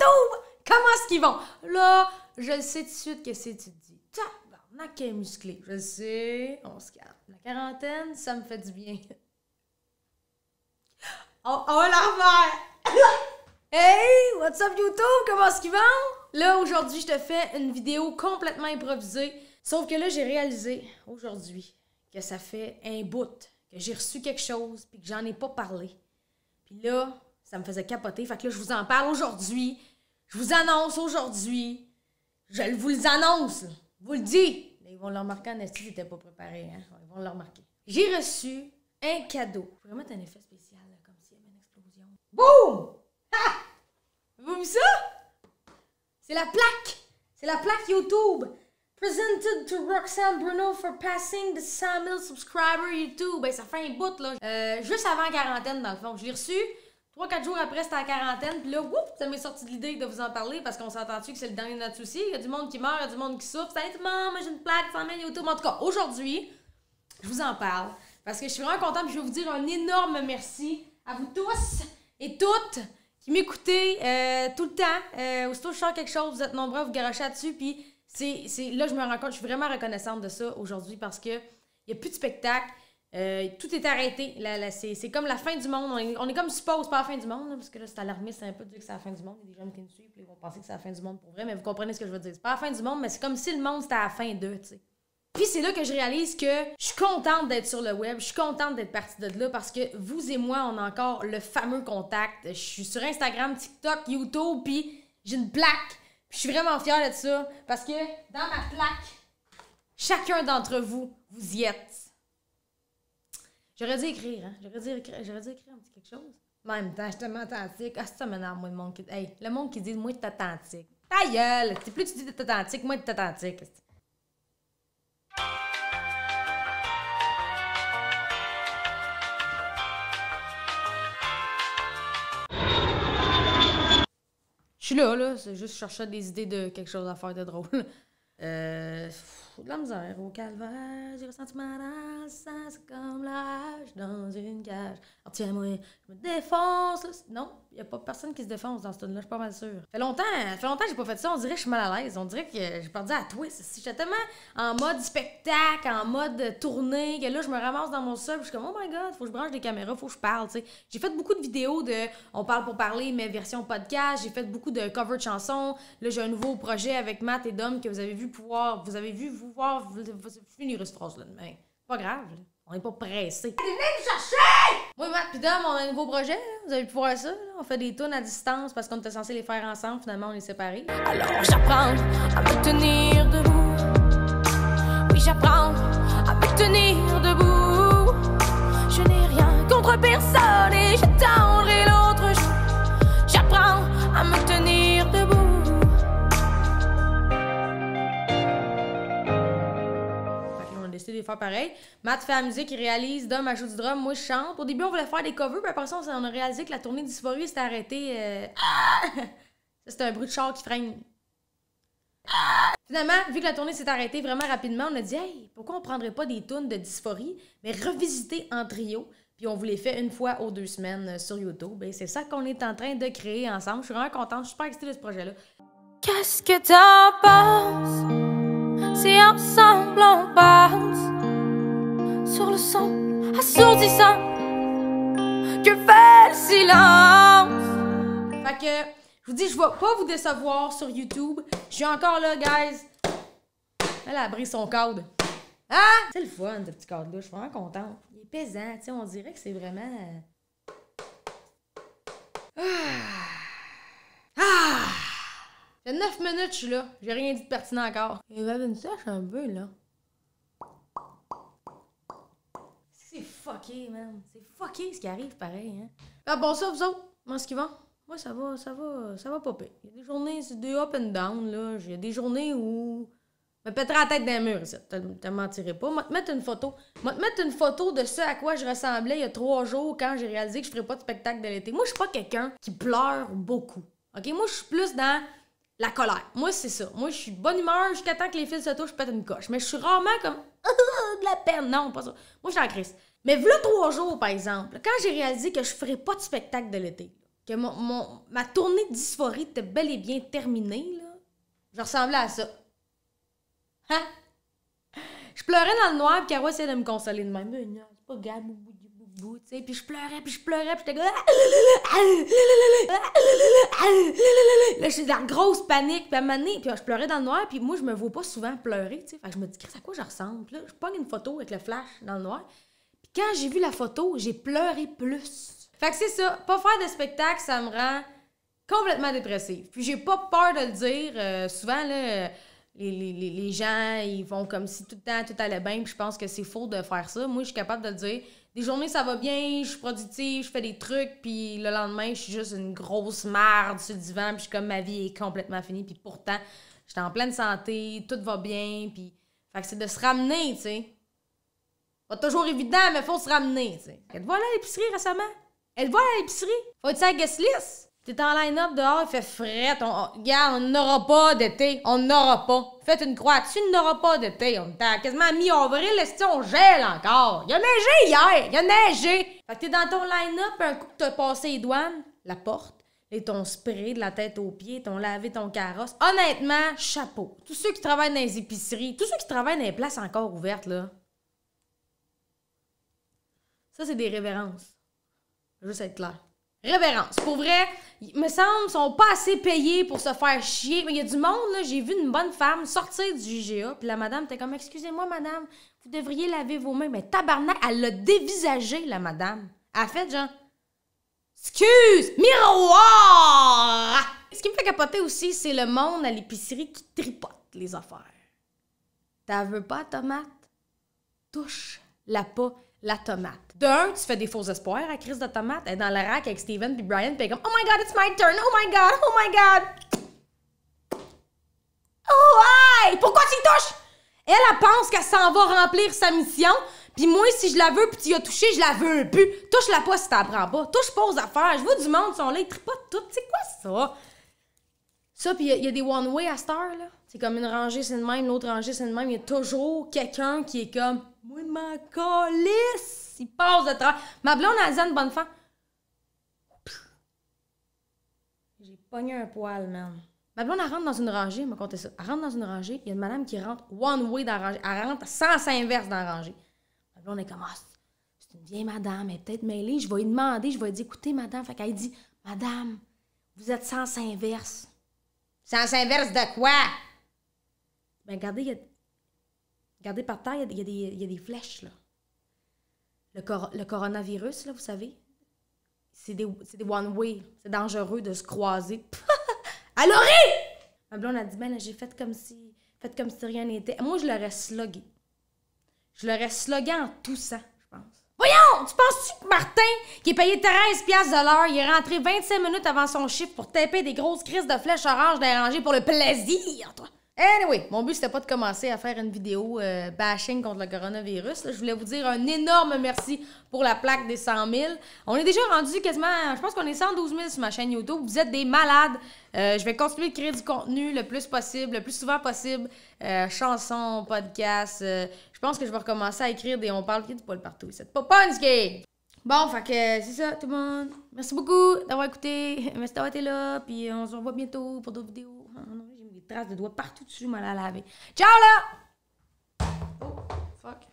YouTube! Comment est-ce qu'ils vont? Là, je le sais tout de suite que c'est tu te dis. Tabarnak, qu'elle est musclée. Je le sais, on se calme. La quarantaine, ça me fait du bien. On va la refaire! Hey, what's up YouTube? Comment est-ce qu'ils vont? Là, aujourd'hui, je te fais une vidéo complètement improvisée. Sauf que là, j'ai réalisé aujourd'hui que ça fait un bout que j'ai reçu quelque chose puis que j'en ai pas parlé. Puis là, ça me faisait capoter. Fait que là, je vous en parle aujourd'hui. Je vous annonce aujourd'hui. Je vous les annonce. Je vous le dis. Là, ils vont le remarquer en esti, ils n'étaient pas préparés. Hein? Ils vont le remarquer. J'ai reçu un cadeau. Je pourrais mettre un effet spécial, là, comme s'il y avait une explosion. Boum! Ha! Vous avez vu ça? C'est la plaque. C'est la plaque YouTube. Presented to Roxanne Bruno for passing the 100 000 subscribers YouTube. Ben, ça fait un bout, là. Juste avant la quarantaine, dans le fond. Je l'ai reçu. 3-4 jours après, c'était la quarantaine. Puis là, whoop, ça m'est sorti de l'idée de vous en parler parce qu'on s'entend-tu que c'est le dernier de notre souci. Il y a du monde qui meurt, il y a du monde qui souffre. Ça dit, maman, j'ai une plaque, 100 000 YouTube. En tout cas, aujourd'hui, je vous en parle parce que je suis vraiment contente. Puis je vais vous dire un énorme merci à vous tous et toutes qui m'écoutez tout le temps. Aussitôt que je sors quelque chose, vous êtes nombreux à vous garocher là-dessus. Puis là, je me rends compte, je suis vraiment reconnaissante de ça aujourd'hui parce que il n'y a plus de spectacle. Tout est arrêté. C'est comme la fin du monde. On est comme suppose pas la fin du monde, là, parce que là, c'est alarmiste, c'est un peu de dire que c'est la fin du monde. Il y a des jeunes qui me suivent, puis ils vont penser que c'est la fin du monde pour vrai, mais vous comprenez ce que je veux dire. C'est pas la fin du monde, mais c'est comme si le monde c'était à la fin d'eux, tu sais. Puis c'est là que je réalise que je suis contente d'être sur le web, je suis contente d'être partie de là parce que vous et moi, on a encore le fameux contact. Je suis sur Instagram, TikTok, YouTube, puis j'ai une plaque. Puis je suis vraiment fière de ça parce que dans ma plaque, chacun d'entre vous, vous y êtes. J'aurais dû écrire, hein? J'aurais dû écrire un petit quelque chose. Mais en même temps, je suis tellement authentique. Ah, ça m'énerve, moi, le monde qui... Hey, le monde qui dit, moi, t'es authentique. Ta gueule! Plus tu dis t'es authentique, moi, t'es authentique. Je suis là, c'est juste je cherchais des idées de quelque chose à faire de drôle. De la misère au calvaire, j'ai ressenti mal dans le sang, c'est comme l'âge dans une cage. Alors tiens-moi, je me défonce. Là. Non, il n'y a pas personne qui se défonce dans ce tune-là, je suis pas mal sûre. Ça fait longtemps que j'ai pas fait ça, on dirait que je suis mal à l'aise, on dirait que j'ai perdu à twist. Si j'étais tellement en mode spectacle, en mode tournée, que là je me ramasse dans mon sub, je suis comme oh my god, faut que je branche des caméras, faut que je parle, tu sais. J'ai fait beaucoup de vidéos de On parle pour parler, mais version podcast, j'ai fait beaucoup de cover de chansons. Là j'ai un nouveau projet avec Matt et Dom que vous avez vu finir cette phrase-là demain. Pas grave, là. On n'est pas pressé. Venez me chercher! Moi, Matt pis Dom, on a un nouveau projet, là. Vous avez pu voir ça, là. On fait des tunes à distance parce qu'on était censé les faire ensemble. Finalement, on est séparés. Alors j'apprends à me tenir debout. Oui, j'apprends à me tenir debout. Je n'ai rien contre personne et j'attendrai l'autre jour. J'apprends à me tenir debout. De faire pareil. Matt fait la musique, il réalise, Dom ajoute du drum, moi je chante. Au début, on voulait faire des covers, puis après ça, on a réalisé que la tournée Dysphorie s'était arrêtée. Ça, c'était un bruit de char qui freine. Finalement, vu que la tournée s'est arrêtée vraiment rapidement, on a dit, hey, pourquoi on prendrait pas des tunes de Dysphorie, mais revisiter en trio? Puis on vous les fait une fois aux 2 semaines sur YouTube. Et c'est ça qu'on est en train de créer ensemble. Je suis vraiment contente, je suis super excitée de ce projet-là. Qu'est-ce que t'en penses? Si ensemble on passe sur le son assourdissant que fait le silence. Fait que, je vous dis, je vais pas vous décevoir sur YouTube. Je suis encore là, guys. Elle a brisé son cadre. Ah! C'est le fun, ce petit cadre-là. Je suis vraiment contente. Il est pesant, tu sais, on dirait que c'est vraiment... J'ai 9 minutes, je suis là. J'ai rien dit de pertinent encore. Il va une sèche un peu, là. C'est fucké, man. C'est fucké ce qui arrive, pareil, hein. Ah bon, ça, vous autres, comment est-ce qu'ils vont? Moi, ça va pas pire. Il y a des journées, c'est des up and down, là. Il y a des journées où... Je me pèterais la tête d'un mur, ça. Te mentirais pas. Moi, te mettre une photo. Moi, te mettre une photo de ce à quoi je ressemblais il y a 3 jours quand j'ai réalisé que je ferais pas de spectacle de l'été. Moi, je suis pas quelqu'un qui pleure beaucoup. OK? Moi, je suis plus dans... la colère. Moi, c'est ça. Moi, je suis de bonne humeur jusqu'à temps que les fils se touchent, je pète une coche. Mais je suis rarement comme de la peine. Non, pas ça. Moi, je suis en crise. Mais voilà 3 jours, par exemple, quand j'ai réalisé que je ferais pas de spectacle de l'été, que ma tournée de dysphorie était bel et bien terminée, là, je ressemblais à ça. Hein? Je pleurais dans le noir, puis Caro essayait de me consoler de même. Non, c'est pas grave, tu sais. Puis je pleurais, puis j'étais comme... Là, j'étais dans la grosse panique, puis à un moment donné, puis je pleurais dans le noir, puis moi, je me vois pas souvent pleurer, tu sais. Fait que je me dis, à quoi je ressemble? Puis là, je pogne une photo avec le flash dans le noir. Puis quand j'ai vu la photo, j'ai pleuré plus. Fait que c'est ça, pas faire de spectacle, ça me rend complètement dépressive. Puis j'ai pas peur de le dire. Souvent, là... Les gens, ils font comme si tout le temps, tout allait bien, puis je pense que c'est faux de faire ça. Moi, je suis capable de le dire. Des journées, ça va bien, je suis productive, je fais des trucs, puis le lendemain, je suis juste une grosse merde sur le divan, puis je suis comme ma vie est complètement finie, puis pourtant, j'étais en pleine santé, tout va bien, puis... Fait que c'est de se ramener, tu sais. Pas toujours évident, mais faut se ramener, tu sais. Elle te voit là à l'épicerie récemment? Elle te voit à l'épicerie? Faut être sur la guest list? T'es en line-up dehors, il fait fret. Regarde, on n'aura pas d'été. On n'aura pas. Faites une croix. Tu n'auras pas d'été. On était quasiment à mi-avril, on gèle encore. Il a neigé hier. Il a neigé. Fait que t'es dans ton line-up, un coup que t'as passé les douanes, la porte, et ton spray de la tête aux pieds, ton lavé ton carrosse. Honnêtement, chapeau. Tous ceux qui travaillent dans les épiceries, tous ceux qui travaillent dans les places encore ouvertes, là. Ça, c'est des révérences. Juste être clair. Révérence. Pour vrai, il me semble qu'ils sont pas assez payés pour se faire chier. Mais il y a du monde, là. J'ai vu une bonne femme sortir du IGA, puis la madame était comme, excusez-moi, madame, vous devriez laver vos mains. Mais tabarnak, elle l'a dévisagé, la madame. Elle a fait genre, excuse, miroir! Ce qui me fait capoter aussi, c'est le monde à l'épicerie qui tripote les affaires. T'as veux pas tomate? Touche-la pas. La tomate. D'un, tu fais des faux espoirs à crise de tomate. Elle est dans le rack avec Steven puis Brian, puis elle est comme, oh my god, it's my turn, oh my god, oh my god. Oh, hey! Pourquoi tu y touches? Elle pense qu'elle s'en va remplir sa mission, puis moi, si je la veux puis tu y as touché, je la veux plus. Touche-la pas si t'en prends pas. Touche pas aux affaires. Je vois du monde, ils sont là, ils tripotent tout. C'est quoi ça? Ça, puis il y a des one-way à cette heure, là. C'est comme une rangée, c'est de même, l'autre rangée, c'est de même. Il y a toujours quelqu'un qui est comme, moi, de ma calisse! Il passe de travail. Ma blonde, elle dit une bonne femme. J'ai pogné un poil, man. Ma blonde, elle rentre dans une rangée, elle m'a conté ça. Elle rentre dans une rangée, il y a une madame qui rentre one-way dans la rangée. Elle rentre sens inverse dans la rangée. Ma blonde est comme, ah, c'est une vieille madame, elle est peut-être mêlée. Je vais lui demander, je vais lui dire, écoutez, madame. Fait qu'elle dit, madame, vous êtes sens inverse. Sens inverse de quoi? Ben, regardez, regardez par terre, il y a des flèches, là. Le coronavirus, là, vous savez, c'est des one-way. C'est dangereux de se croiser. Elle aurait! Ma blonde a dit, ben là, j'ai fait comme si rien n'était. Moi, je l'aurais slogué. Je l'aurais slogué en toussant, je pense. Voyons! Tu penses-tu que Martin, qui est payé 13$ de l'heure, il est rentré 25 minutes avant son chiffre pour taper des grosses crises de flèches oranges dérangées pour le plaisir, toi? Anyway, mon but, c'était pas de commencer à faire une vidéo bashing contre le coronavirus. Là. Je voulais vous dire un énorme merci pour la plaque des 100 000. On est déjà rendu quasiment, je pense qu'on est 112 000 sur ma chaîne YouTube. Vous êtes des malades. Je vais continuer de créer du contenu le plus possible, le plus souvent possible. Chansons, podcasts. Je pense que je vais recommencer à écrire des On parle du poil partout. C'est pas Punski! Bon, fait que c'est ça, tout le monde. Merci beaucoup d'avoir écouté. Merci d'avoir été là. Puis on se revoit bientôt pour d'autres vidéos. Traces de doigts partout dessus, je m'en ai laver. Ciao là! Oh, fuck.